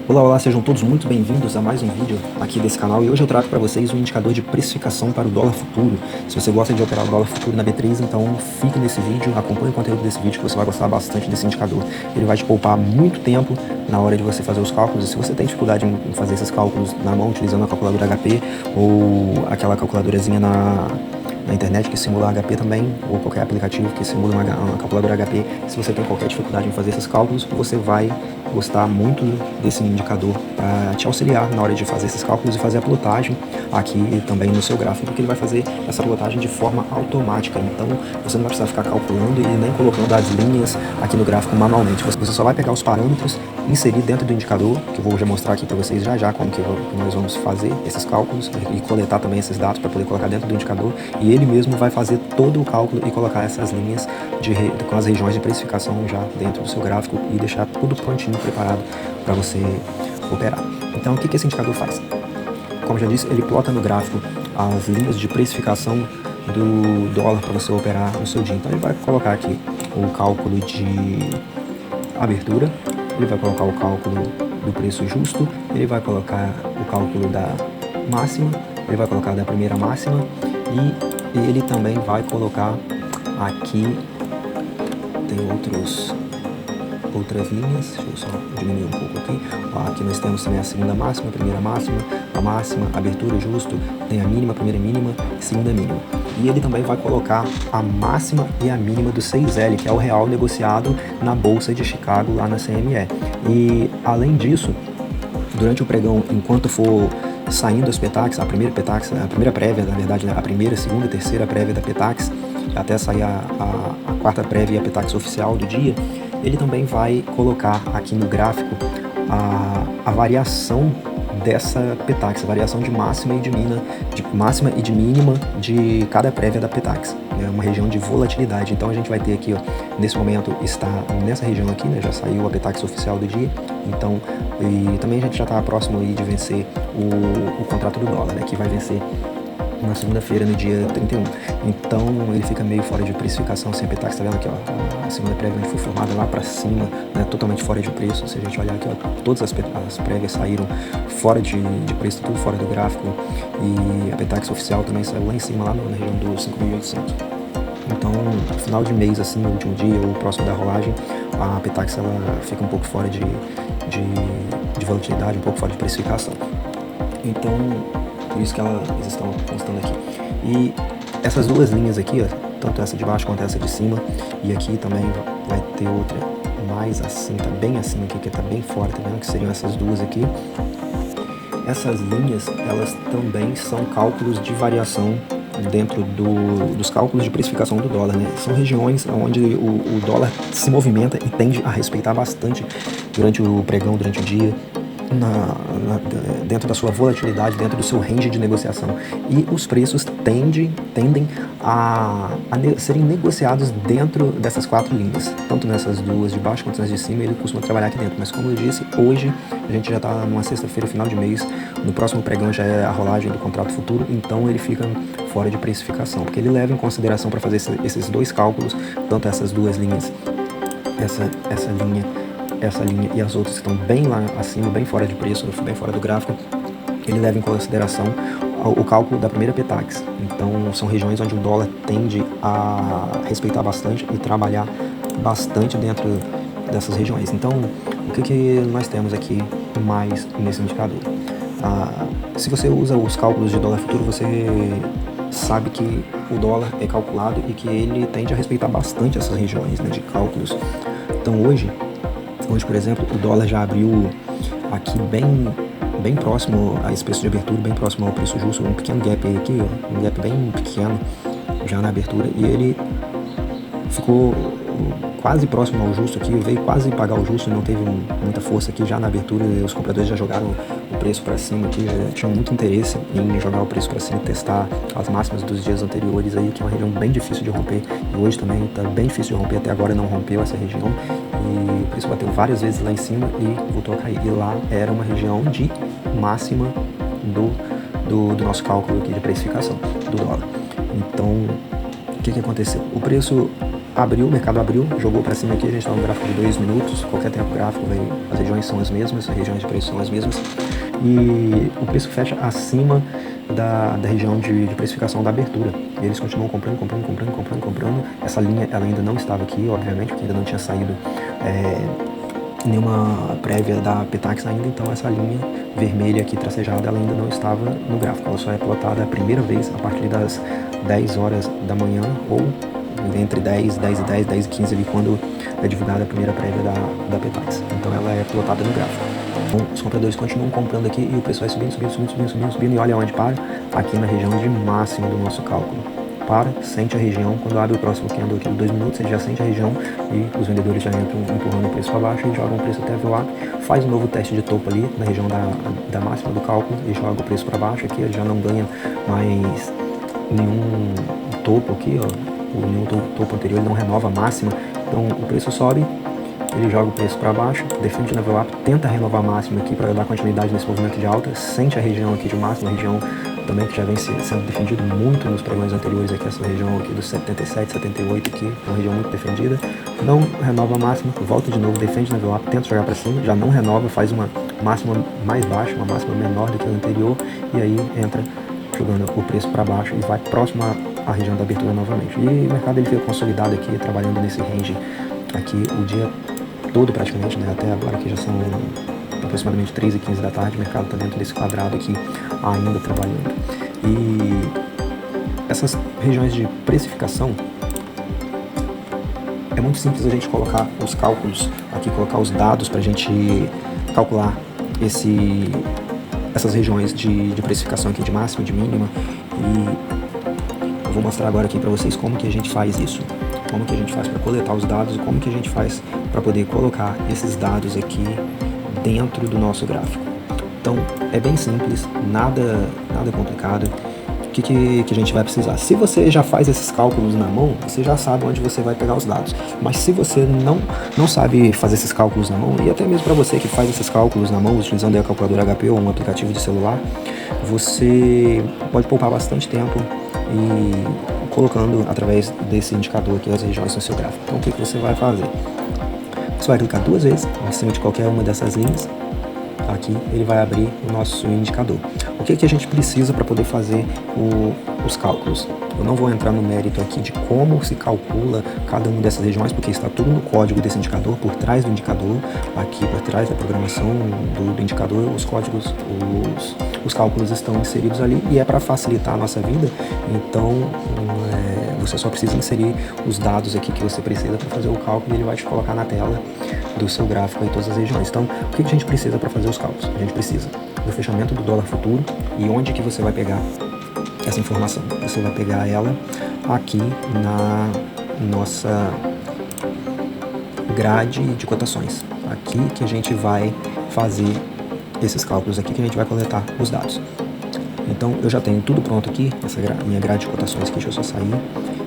Olá, olá, sejam todos muito bem-vindos a mais um vídeo aqui desse canal e hoje eu trago para vocês um indicador de precificação para o dólar futuro. Se você gosta de operar o dólar futuro na B3, então fique nesse vídeo, acompanhe o conteúdo desse vídeo que você vai gostar bastante desse indicador. Ele vai te poupar muito tempo na hora de você fazer os cálculos e se você tem dificuldade em fazer esses cálculos na mão utilizando a calculadora HP ou aquela calculadorazinha na internet que simula HP também, ou qualquer aplicativo que simula uma calculadora HP, se você tem qualquer dificuldade em fazer esses cálculos, você vai gostar muito desse indicador para te auxiliar na hora de fazer esses cálculos e fazer a plotagem aqui também no seu gráfico, porque ele vai fazer essa plotagem de forma automática, então você não vai precisar ficar calculando e nem colocando as linhas aqui no gráfico manualmente, você só vai pegar os parâmetros, inserir dentro do indicador, que eu vou já mostrar aqui para vocês já como que nós vamos fazer esses cálculos e coletar também esses dados para poder colocar dentro do indicador, e ele mesmo vai fazer todo o cálculo e colocar essas linhas com as regiões de precificação já dentro do seu gráfico e deixar tudo prontinho, preparado para você operar. Então o que esse indicador faz? Como já disse, ele plota no gráfico as linhas de precificação do dólar para você operar no seu dia. Então ele vai colocar aqui o cálculo de abertura, ele vai colocar o cálculo do preço justo, ele vai colocar o cálculo da máxima, ele vai colocar da primeira máxima e ele também vai colocar aqui, tem outras linhas, deixa eu só diminuir um pouco aqui. Aqui nós temos também a segunda máxima, a primeira máxima, a máxima, abertura justo, tem a mínima, a primeira mínima e segunda mínima. E ele também vai colocar a máxima e a mínima do 6L, que é o real negociado na Bolsa de Chicago, lá na CME. E além disso, durante o pregão, enquanto for saindo as PETAX, a primeira prévia, na verdade, né, a primeira, segunda e terceira prévia da PETAX, até sair a quarta prévia e a PETAX oficial do dia, ele também vai colocar aqui no gráfico a variação dessa PETAX, a variação de máxima e de mínima de cada prévia da PETAX, né, uma região de volatilidade. Então a gente vai ter aqui, ó, nesse momento está nessa região aqui, né, já saiu a PETAX oficial do dia, então, e também a gente já está próximo aí de vencer o contrato do dólar, né, que vai vencer na segunda-feira, no dia 31. Então ele fica meio fora de precificação sem a PETAX, tá vendo aqui, ó, a segunda prévia foi formada lá para cima, né, totalmente fora de preço. Se a gente olhar aqui, ó, todas as prévias saíram fora de preço, tudo fora do gráfico, e a PETAX oficial também saiu lá em cima, lá na região dos 5.800. Então, no final de mês, assim, no último dia ou próximo da rolagem, a PETAX ela fica um pouco fora de volatilidade, um pouco fora de precificação. Então, por isso que elas estão constando aqui. E essas duas linhas aqui, ó, tanto essa de baixo quanto essa de cima, e aqui também vai ter outra mais assim, tá bem assim aqui, que tá bem fora, tá vendo? Que seriam essas duas aqui. Essas linhas, elas também são cálculos de variação dentro dos cálculos de precificação do dólar, né? São regiões onde o dólar se movimenta e tende a respeitar bastante durante o pregão, durante o dia, dentro da sua volatilidade, dentro do seu range de negociação, e os preços tendem a serem negociados dentro dessas quatro linhas, tanto nessas duas de baixo quanto nas de cima. Ele costuma trabalhar aqui dentro, mas como eu disse, hoje a gente já está numa sexta-feira, final de mês, no próximo pregão já é a rolagem do contrato futuro, então ele fica fora de precificação, porque ele leva em consideração para fazer esses dois cálculos, tanto essas duas linhas, essa linha e as outras que estão bem lá acima, bem fora de preço, bem fora do gráfico, ele leva em consideração o cálculo da primeira PETAX. Então são regiões onde o dólar tende a respeitar bastante e trabalhar bastante dentro dessas regiões. Então o que nós temos aqui mais nesse indicador? Se você usa os cálculos de dólar futuro, você sabe que o dólar é calculado e que ele tende a respeitar bastante essas regiões, né, de cálculos. Então hoje, por exemplo, o dólar já abriu aqui bem próximo a esse preço de abertura, bem próximo ao preço justo, um pequeno gap aqui, ó, um gap bem pequeno já na abertura, e ele ficou quase próximo ao justo aqui, veio quase pagar o justo, não teve muita força aqui já na abertura. Os compradores já jogaram o preço para cima aqui, já tinham muito interesse em jogar o preço para cima e testar as máximas dos dias anteriores aí, que é uma região bem difícil de romper, e hoje também está bem difícil de romper, até agora não rompeu essa região, e o preço bateu várias vezes lá em cima e voltou a cair, e lá era uma região de máxima do nosso cálculo aqui de precificação do dólar. Então, o que aconteceu? O preço abriu, o mercado abriu, jogou para cima aqui, a gente está no gráfico de 2 minutos, qualquer tempo gráfico, as regiões são as mesmas, as regiões de preço são as mesmas, e o preço fecha acima da região de precificação da abertura. E eles continuam comprando. Essa linha ela ainda não estava aqui, obviamente, porque ainda não tinha saído nenhuma prévia da Petax ainda, então essa linha vermelha aqui tracejada ela ainda não estava no gráfico, ela só é plotada a primeira vez a partir das 10 horas da manhã ou entre 10 e 15 ali, quando é divulgada a primeira prévia da Petax. Então ela é plotada no gráfico. Então, os compradores continuam comprando aqui e o preço vai subindo e olha onde para, aqui na região de máximo do nosso cálculo. Para, sente a região, quando abre o próximo candle aqui de 2 minutos, ele já sente a região e os vendedores já entram empurrando o preço para baixo e jogam o preço até voar, faz um novo teste de topo ali na região da máxima do cálculo e joga o preço para baixo aqui, ele já não ganha mais nenhum topo aqui, ó, nenhum topo anterior, ele não renova a máxima, então o preço sobe, ele joga o preço para baixo, defende o level up, tenta renovar a máxima aqui para dar continuidade nesse movimento de alta, sente a região aqui de máxima, a região também que já vem sendo defendido muito nos pregões anteriores aqui, essa região aqui dos 77, 78 aqui, uma região muito defendida, não renova a máxima, volta de novo, defende o level up, tenta jogar para cima, já não renova, faz uma máxima mais baixa, uma máxima menor do que a anterior, e aí entra jogando o preço para baixo e vai próximo à região da abertura novamente. E o mercado ele fica consolidado aqui, trabalhando nesse range aqui o dia todo praticamente, né? Até agora que já são aproximadamente 3h15 da tarde, o mercado está dentro desse quadrado aqui ainda trabalhando. E essas regiões de precificação, é muito simples a gente colocar os cálculos aqui, colocar os dados para a gente calcular essas regiões de precificação aqui de máxima, de mínima, e eu vou mostrar agora aqui para vocês como que a gente faz isso, como que a gente faz para coletar os dados e como que a gente faz para poder colocar esses dados aqui dentro do nosso gráfico. Então é bem simples, nada complicado. O que a gente vai precisar? Se você já faz esses cálculos na mão, você já sabe onde você vai pegar os dados. Mas se você não sabe fazer esses cálculos na mão, e até mesmo para você que faz esses cálculos na mão, utilizando a calculadora HP ou um aplicativo de celular, você pode poupar bastante tempo e colocando através desse indicador aqui as regiões no seu gráfico. Então o que você vai fazer? Você vai clicar 2 vezes em cima de qualquer uma dessas linhas. Aqui ele vai abrir o nosso indicador. O que a gente precisa para poder fazer os cálculos? Eu não vou entrar no mérito aqui de como se calcula cada uma dessas regiões, porque está tudo no código desse indicador, por trás do indicador, aqui por trás da programação do indicador, os códigos, os cálculos estão inseridos ali e é para facilitar a nossa vida, então você só precisa inserir os dados aqui que você precisa para fazer o cálculo e ele vai te colocar na tela do seu gráfico aí todas as regiões. Então, o que a gente precisa para fazer os cálculos? A gente precisa do fechamento do dólar futuro e onde que você vai pegar essa informação. Você vai pegar ela aqui na nossa grade de cotações. Aqui que a gente vai fazer esses cálculos, aqui que a gente vai coletar os dados. Então eu já tenho tudo pronto aqui, essa minha grade de cotações aqui, deixa eu só sair,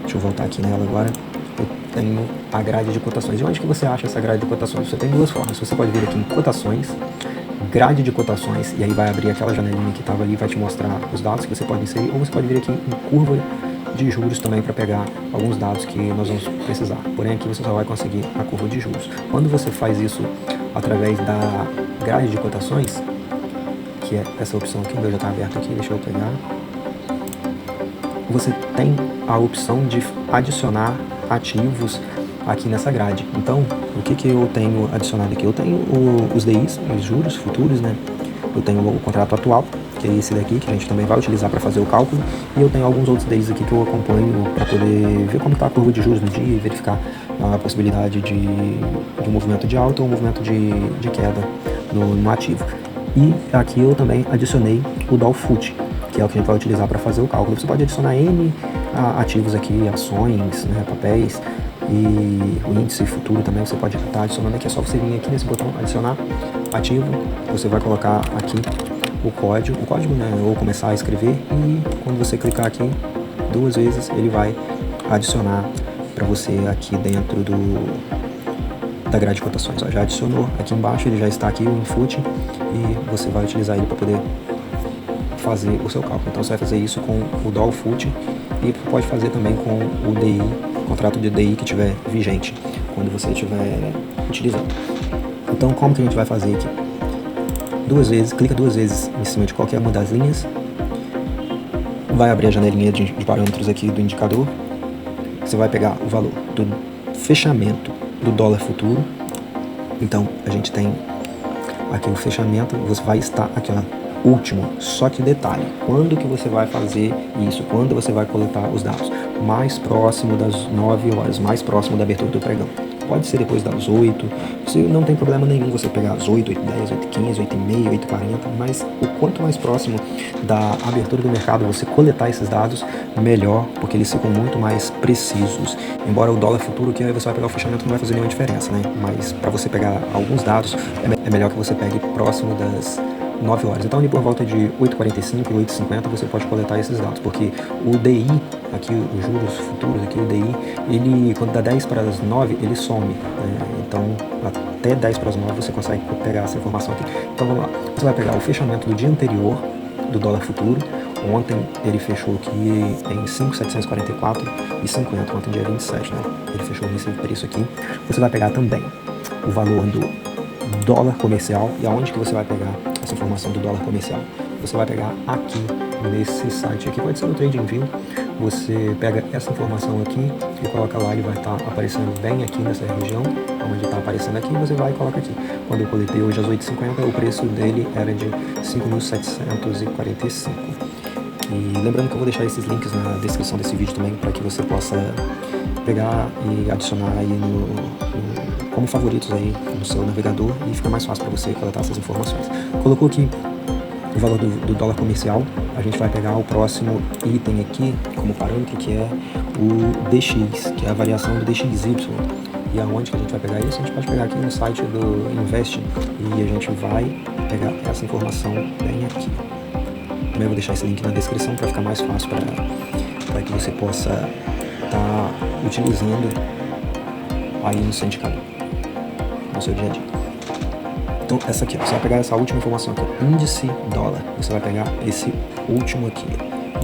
deixa eu voltar aqui nela agora. Eu tenho a grade de cotações. E onde que você acha essa grade de cotações? Você tem 2 formas. Você pode vir aqui em cotações, grade de cotações, e aí vai abrir aquela janelinha que estava ali, vai te mostrar os dados que você pode inserir, ou você pode vir aqui em curva de juros também para pegar alguns dados que nós vamos precisar. Porém aqui você só vai conseguir a curva de juros. Quando você faz isso através da grade de cotações, que é essa opção aqui, o meu já está aberto aqui, deixa eu pegar, você tem a opção de adicionar ativos aqui nessa grade. Então, o que eu tenho adicionado aqui? Eu tenho os DIs, os juros futuros, né? Eu tenho o contrato atual, que é esse daqui, que a gente também vai utilizar para fazer o cálculo, e eu tenho alguns outros DIs aqui que eu acompanho para poder ver como está a curva de juros no dia e verificar a possibilidade de um movimento de alta ou um movimento de queda no ativo. E aqui eu também adicionei o Dolfut, que é o que a gente vai utilizar para fazer o cálculo. Você pode adicionar N ativos aqui, ações, né, papéis, e o índice futuro também você pode estar adicionando aqui. É só você vir aqui nesse botão adicionar ativo, você vai colocar aqui o código, né, ou começar a escrever, e quando você clicar aqui 2 vezes ele vai adicionar para você aqui dentro da grade de cotações. Ó, já adicionou aqui embaixo, ele já está aqui o input e você vai utilizar ele para poder fazer o seu cálculo. Então você vai fazer isso com o Dolfut E pode fazer também com o DI, contrato de DI que estiver vigente, quando você estiver utilizando. Então, como que a gente vai fazer aqui? Clica duas vezes em cima de qualquer uma das linhas, vai abrir a janelinha de parâmetros aqui do indicador, você vai pegar o valor do fechamento do dólar futuro. Então, a gente tem aqui o fechamento, você vai estar aqui, ó, último. Só que detalhe, quando que você vai fazer isso? Quando você vai coletar os dados? Mais próximo das 9 horas, mais próximo da abertura do pregão. Pode ser depois das 8, não tem problema nenhum você pegar as 8, 8h10, 8h15, 8h30, 8h40, mas o quanto mais próximo da abertura do mercado você coletar esses dados, melhor, porque eles ficam muito mais precisos. Embora o dólar futuro, que aí você vai pegar o fechamento, não vai fazer nenhuma diferença, né? Mas para você pegar alguns dados, é melhor que você pegue próximo das 9 horas. Então, ali por volta de 8h45 e 8h50 você pode coletar esses dados, porque o DI, aqui os juros futuros, aqui o DI, ele quando dá 10 para as 9, ele some, né? Então, até 10 para as 9 você consegue pegar essa informação aqui. Então, vamos lá. Você vai pegar o fechamento do dia anterior do dólar futuro. Ontem ele fechou aqui em 5.744,50, ontem dia 27, né? Ele fechou nesse preço aqui. Você vai pegar também o valor do dólar comercial. E aonde que você vai pegar essa informação do dólar comercial? Você vai pegar aqui nesse site aqui, pode ser no TradingView. Você pega essa informação aqui e coloca lá, ele vai estar aparecendo bem aqui nessa região, onde está aparecendo aqui, você vai e coloca aqui. Quando eu coletei hoje às 8h50, o preço dele era de 5.745. E lembrando que eu vou deixar esses links na descrição desse vídeo também, para que você possa pegar e adicionar aí como favoritos aí no seu navegador, e fica mais fácil para você coletar essas informações. Colocou aqui o valor do dólar comercial, a gente vai pegar o próximo item aqui como parâmetro, que é o DX, que é a variação do DXY. E aonde que a gente vai pegar isso? A gente pode pegar aqui no site do Invest, e a gente vai pegar essa informação bem aqui. Também vou deixar esse link na descrição para ficar mais fácil para que você possa estar utilizando aí no seu indicador, no seu dia a dia. Então, essa aqui, ó, você vai pegar essa última informação aqui, índice dólar. Você vai pegar esse último aqui.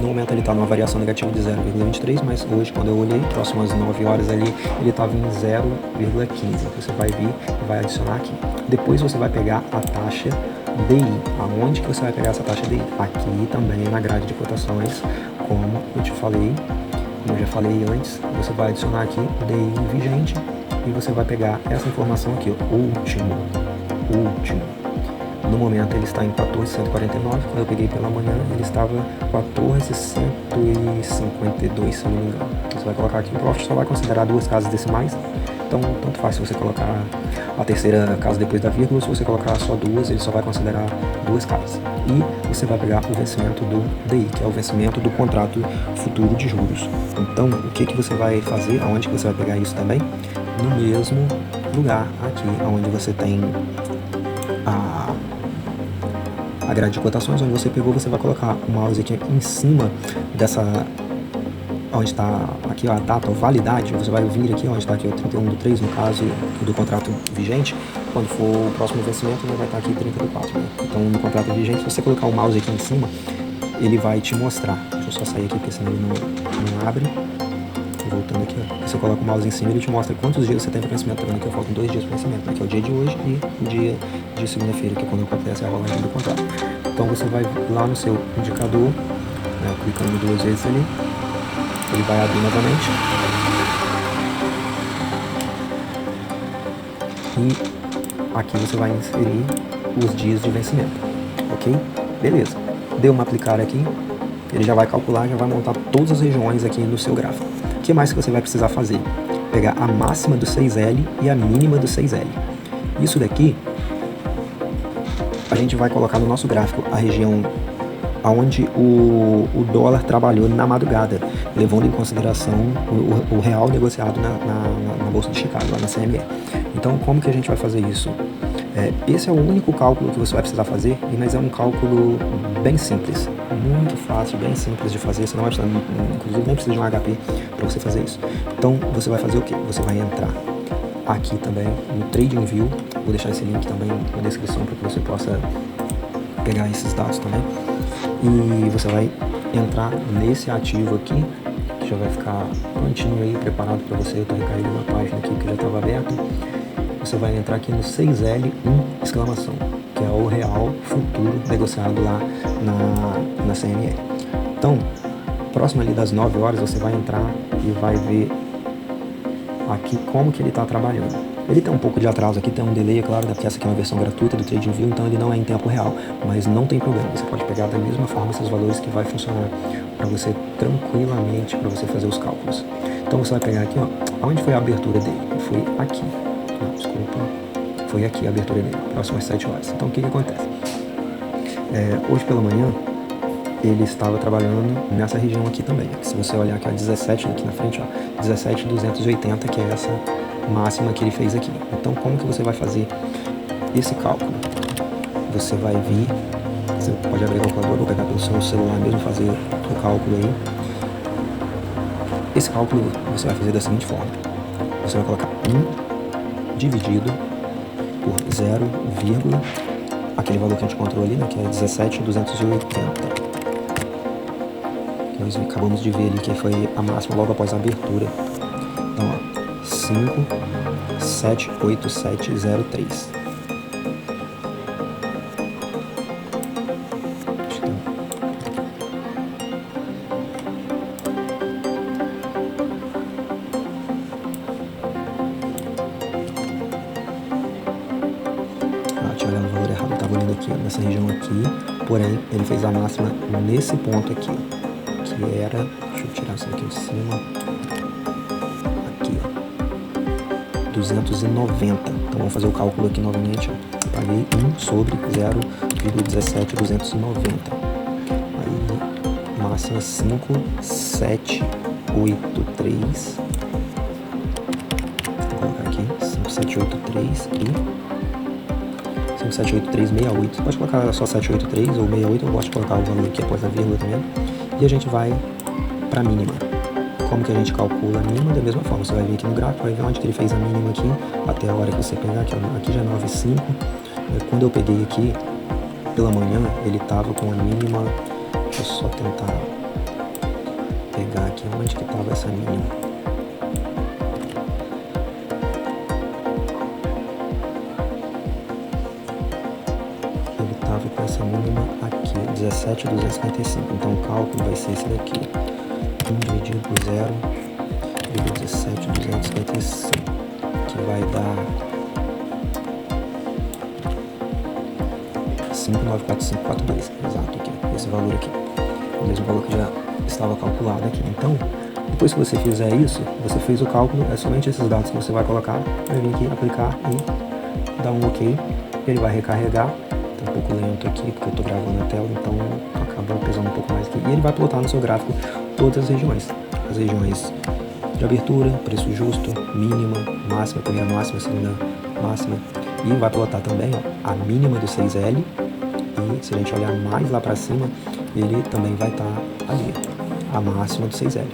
No momento ele está numa variação negativa de 0,23, mas hoje, quando eu olhei, próximo às 9 horas ali, ele estava em 0,15. Você vai vir e vai adicionar aqui. Depois você vai pegar a taxa DI. Aonde que você vai pegar essa taxa DI? Aqui também na grade de cotações, como eu te falei, como eu já falei antes, você vai adicionar aqui o DI vigente e você vai pegar essa informação aqui, ó, último. No momento ele está em 14,149, quando eu peguei pela manhã ele estava 14,152, se eu não me engano. Você vai colocar aqui, o Profit só vai considerar duas casas decimais, então tanto faz se você colocar a terceira casa depois da vírgula, se você colocar só duas, ele só vai considerar duas casas. E você vai pegar o vencimento do DI, que é o vencimento do contrato futuro de juros. Então, o que você vai fazer, aonde que você vai pegar isso também? No mesmo lugar aqui, onde você tem a grade de cotações, onde você pegou, você vai colocar o mouse aqui em cima dessa, onde está aqui, ó, a data, a validade. Você vai vir aqui onde está aqui o 31/3, no caso do contrato vigente. Quando for o próximo vencimento, vai estar aqui 30/4, né? Então, no contrato vigente, se você colocar o mouse aqui em cima, ele vai te mostrar. Deixa eu só sair aqui, porque senão ele não abre. Voltando aqui, ó. Você coloca o mouse em cima e ele te mostra quantos dias você tem para vencimento. Tá vendo que faltam 2 dias para vencimento, né? Que é o dia de hoje e o dia de segunda-feira, que é quando acontece a rolagem do contrato. Então você vai lá no seu indicador, né, clicando 2 vezes ali, ele vai abrir novamente. E aqui você vai inserir os dias de vencimento, ok? Beleza. Deu uma aplicar aqui, ele já vai calcular, já vai montar todas as regiões aqui no seu gráfico. O que mais que você vai precisar fazer? Pegar a máxima do 6L e a mínima do 6L. Isso daqui, a gente vai colocar no nosso gráfico a região onde o dólar trabalhou na madrugada, levando em consideração o real negociado na Bolsa de Chicago, lá na CME. Então, como que a gente vai fazer isso? Esse é o único cálculo que você vai precisar fazer, mas é um cálculo bem simples, muito fácil, bem simples de fazer. Você não vai precisar, inclusive nem precisa de um HP para você fazer isso. Então, você vai fazer o quê? Você vai entrar aqui também no TradingView, vou deixar esse link também na descrição para que você possa pegar esses dados também. E você vai entrar nesse ativo aqui, já vai ficar prontinho aí, preparado para você. Eu estou recarregando uma página aqui que já estava aberta. Você vai entrar aqui no 6L1 exclamação, que é o real futuro negociado lá na CME. Então, próximo ali das 9 horas, você vai entrar e vai ver aqui como que ele está trabalhando. Ele tem um pouco de atraso aqui, tem um delay, é claro, porque essa aqui é uma versão gratuita do TradingView, então ele não é em tempo real, mas não tem problema, você pode pegar da mesma forma esses valores que vai funcionar para você tranquilamente, para você fazer os cálculos. Então você vai pegar aqui, ó, onde foi a abertura dele? Foi aqui, não, desculpa, foi aqui a abertura dele, próximas 7 horas. Então o que acontece? Hoje pela manhã, ele estava trabalhando nessa região aqui também. Se você olhar aqui, ó, 17 aqui na frente, ó, 17.280, que é essa máxima que ele fez aqui. Então, como que você vai fazer esse cálculo? Você vai vir, você pode abrir a calculadora ou pegar pelo seu celular mesmo, fazer o cálculo aí. Esse cálculo você vai fazer da seguinte forma. Você vai colocar 1 dividido por 0, aquele valor que a gente encontrou ali, né, que é 17.280. Nós acabamos de ver ali que foi a máxima logo após a abertura. Então, ó, 5,78703. Tinha olhado o valor errado, estava olhando aqui nessa região aqui, porém ele fez a máxima nesse ponto aqui, que era, deixa eu tirar isso aqui em cima, aqui, ó, 290. Então vamos fazer o cálculo aqui novamente, ó. Paguei 1 sobre 0,17290. Aí máxima 5783. Vou colocar aqui 5783 e 578368. Pode colocar só 783 ou 68, eu gosto de colocar o valor aqui após a vírgula também. E a gente vai para a mínima. Como que a gente calcula a mínima? Da mesma forma, você vai vir aqui no gráfico, vai ver onde que ele fez a mínima aqui, até a hora que você pegar, aqui já é 9,5. Quando eu peguei aqui, pela manhã, ele estava com a mínima, deixa eu só tentar pegar aqui, onde que estava essa mínima. Ele estava com essa mínima aqui, 17.255, então o cálculo vai ser esse daqui. 1 dividido por 0,17.255, que vai dar 5,94542, exato aqui, esse valor aqui, o mesmo valor que já estava calculado aqui. Então, depois que você fizer isso, você fez o cálculo, é somente esses dados que você vai colocar, vai vir aqui, aplicar e dar um OK, ele vai recarregar. Tá um pouco lento aqui, porque eu estou gravando a tela, então acaba pesando um pouco mais aqui. E ele vai plotar no seu gráfico todas as regiões de abertura, preço justo, mínima, máxima, primeira máxima, segunda máxima, e vai plotar também, ó, a mínima do 6L, e se a gente olhar mais lá para cima, ele também vai estar ali, a máxima do 6L.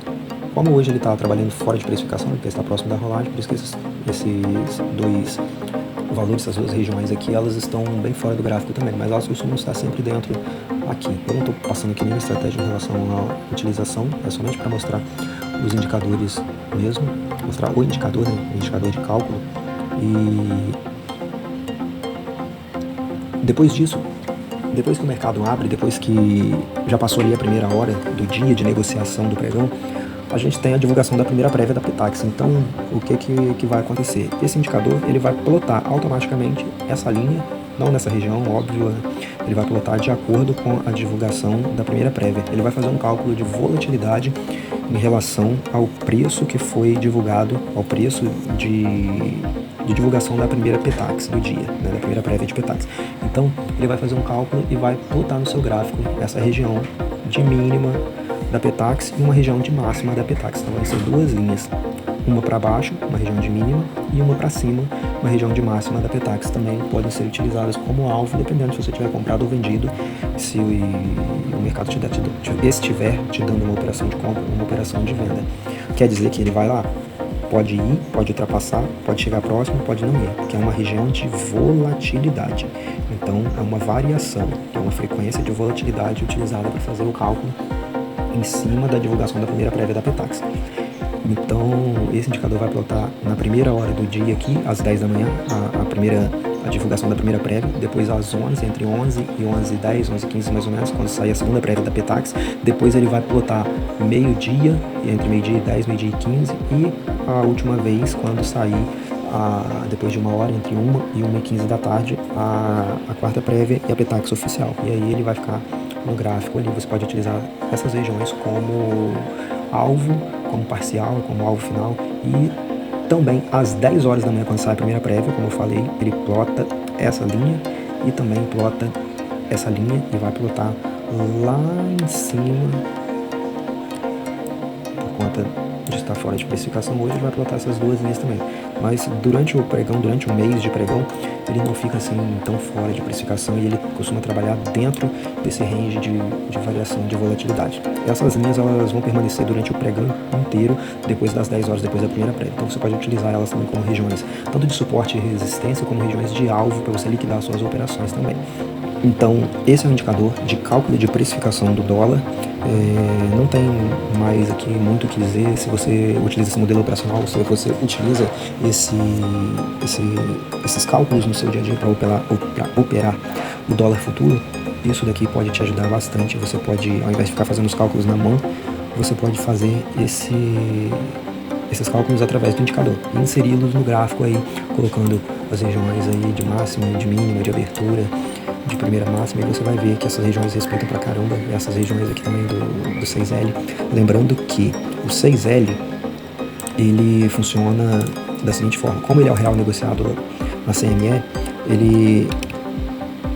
Como hoje ele está trabalhando fora de precificação, porque está próximo da rolagem, por isso que esses dois valores, essas duas regiões aqui, elas estão bem fora do gráfico também, mas elas costumam estar sempre dentro aqui. Eu não estou passando aqui nenhuma estratégia em relação à utilização, é somente para mostrar os indicadores mesmo, mostrar o indicador, né, o indicador de cálculo. E depois disso, depois que o mercado abre, depois que já passou ali a primeira hora do dia de negociação do pregão, a gente tem a divulgação da primeira prévia da Petax. Então, o que vai acontecer? Esse indicador, ele vai plotar automaticamente essa linha, não nessa região, óbvio, né? Ele vai plotar de acordo com a divulgação da primeira prévia. Ele vai fazer um cálculo de volatilidade em relação ao preço que foi divulgado, ao preço de divulgação da primeira Petax do dia, né, da primeira prévia de Petax. Então, ele vai fazer um cálculo e vai plotar no seu gráfico essa região de mínima da Petax e uma região de máxima da Petax. Então, vai ser duas linhas, uma para baixo, uma região de mínima, e uma para cima, uma região de máxima da Petax. Também podem ser utilizadas como alvo, dependendo se você tiver comprado ou vendido, se o mercado estiver te dando uma operação de compra ou uma operação de venda. Quer dizer que ele vai lá, pode ir, pode ultrapassar, pode chegar próximo, pode não ir, porque é uma região de volatilidade. Então, é uma variação, é uma frequência de volatilidade utilizada para fazer o cálculo em cima da divulgação da primeira prévia da Petax. Então, esse indicador vai plotar na primeira hora do dia aqui, às 10 da manhã, a divulgação da primeira prévia, depois às 11, entre 11 e 11h10, 11h15 mais ou menos, quando sair a segunda prévia da Petax. Depois ele vai plotar meio-dia, entre meio-dia e 10, meio-dia e 15, e a última vez, quando sair, depois de uma hora, entre 1 e 1h15 da tarde, a quarta prévia e a Petax oficial. E aí ele vai ficar no gráfico ali. Você pode utilizar essas regiões como alvo, como parcial, como alvo final. E também às 10 horas da manhã, quando sai a primeira prévia, como eu falei, ele plota essa linha e também plota essa linha e vai plotar lá em cima, por conta de estar fora de precificação hoje, ele vai plotar essas duas linhas também. Mas durante o pregão, durante o mês de pregão, ele não fica assim tão fora de precificação e ele costuma trabalhar dentro desse range de variação de volatilidade. Essas linhas elas vão permanecer durante o pregão inteiro, depois das 10 horas, depois da primeira prévia. Então você pode utilizar elas também como regiões, tanto de suporte e resistência, como regiões de alvo para você liquidar suas operações também. Então, esse é um indicador de cálculo de precificação do dólar. Não tem mais aqui muito o que dizer. Se você utiliza esse modelo operacional, se você utiliza esses cálculos no seu dia a dia para operar o dólar futuro, isso daqui pode te ajudar bastante. Você pode, ao invés de ficar fazendo os cálculos na mão, você pode fazer esses cálculos através do indicador e inseri-los no gráfico aí, colocando as regiões aí de máxima, de mínima, de abertura, de primeira máxima, e você vai ver que essas regiões respeitam pra caramba essas regiões aqui também do 6L. Lembrando que o 6L, ele funciona da seguinte forma: como ele é o real negociado na CME, ele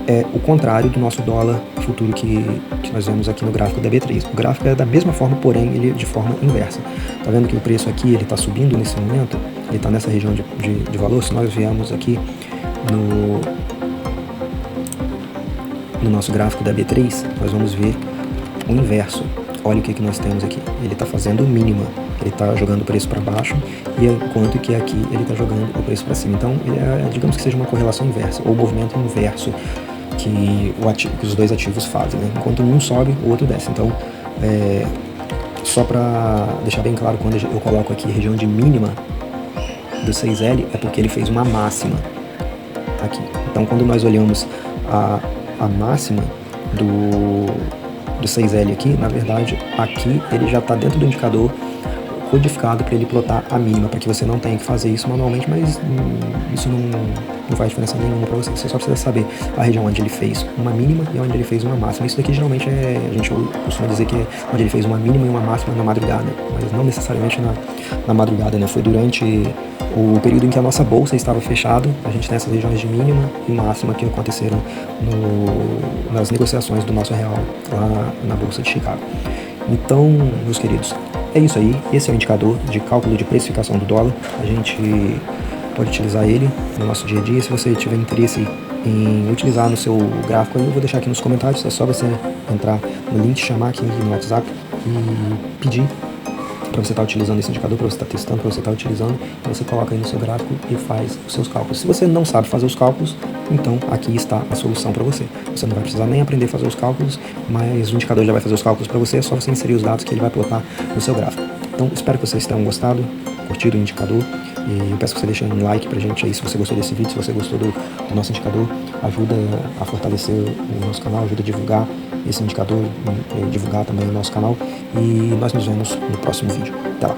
é o contrário do nosso dólar futuro que nós vemos aqui no gráfico da B3. O gráfico é da mesma forma, porém ele de forma inversa. Tá vendo que o preço aqui ele está subindo nesse momento? Ele está nessa região de valor. Se nós viemos aqui no nosso gráfico da B3, nós vamos ver o inverso. Olha o que nós temos aqui. Ele está fazendo mínima, ele está jogando o preço para baixo, e enquanto que aqui ele está jogando o preço para cima. Então, digamos que seja uma correlação inversa, ou movimento inverso que os dois ativos fazem, né? Enquanto um sobe, o outro desce. Então, só para deixar bem claro, quando eu coloco aqui região de mínima do 6L, é porque ele fez uma máxima aqui. Então, quando nós olhamos a máxima do 6L aqui, na verdade, aqui ele já está dentro do indicador codificado para ele plotar a mínima, para que você não tenha que fazer isso manualmente, mas isso não faz diferença nenhuma para você. Você só precisa saber a região onde ele fez uma mínima e onde ele fez uma máxima. Isso daqui geralmente a gente costuma dizer que é onde ele fez uma mínima e uma máxima na madrugada, mas não necessariamente na madrugada, né? Foi durante o período em que a nossa bolsa estava fechada. A gente tem essas regiões de mínima e máxima que aconteceram nas negociações do nosso real lá na Bolsa de Chicago. Então, meus queridos, é isso aí. Esse é o indicador de cálculo de precificação do dólar. A gente pode utilizar ele no nosso dia a dia. Se você tiver interesse em utilizar no seu gráfico, eu vou deixar aqui nos comentários. É só você entrar no link, chamar aqui no WhatsApp e pedir para você estar utilizando esse indicador, para você estar testando, para você estar utilizando. Então você coloca aí no seu gráfico e faz os seus cálculos. Se você não sabe fazer os cálculos, então aqui está a solução para você. Você não vai precisar nem aprender a fazer os cálculos, mas o indicador já vai fazer os cálculos para você. É só você inserir os dados que ele vai plotar no seu gráfico. Então espero que vocês tenham gostado, curtido o indicador, e eu peço que você deixe um like pra gente aí se você gostou desse vídeo, se você gostou do nosso indicador. Ajuda a fortalecer o nosso canal, ajuda a divulgar esse indicador, divulgar também o nosso canal, e nós nos vemos no próximo vídeo. Até lá!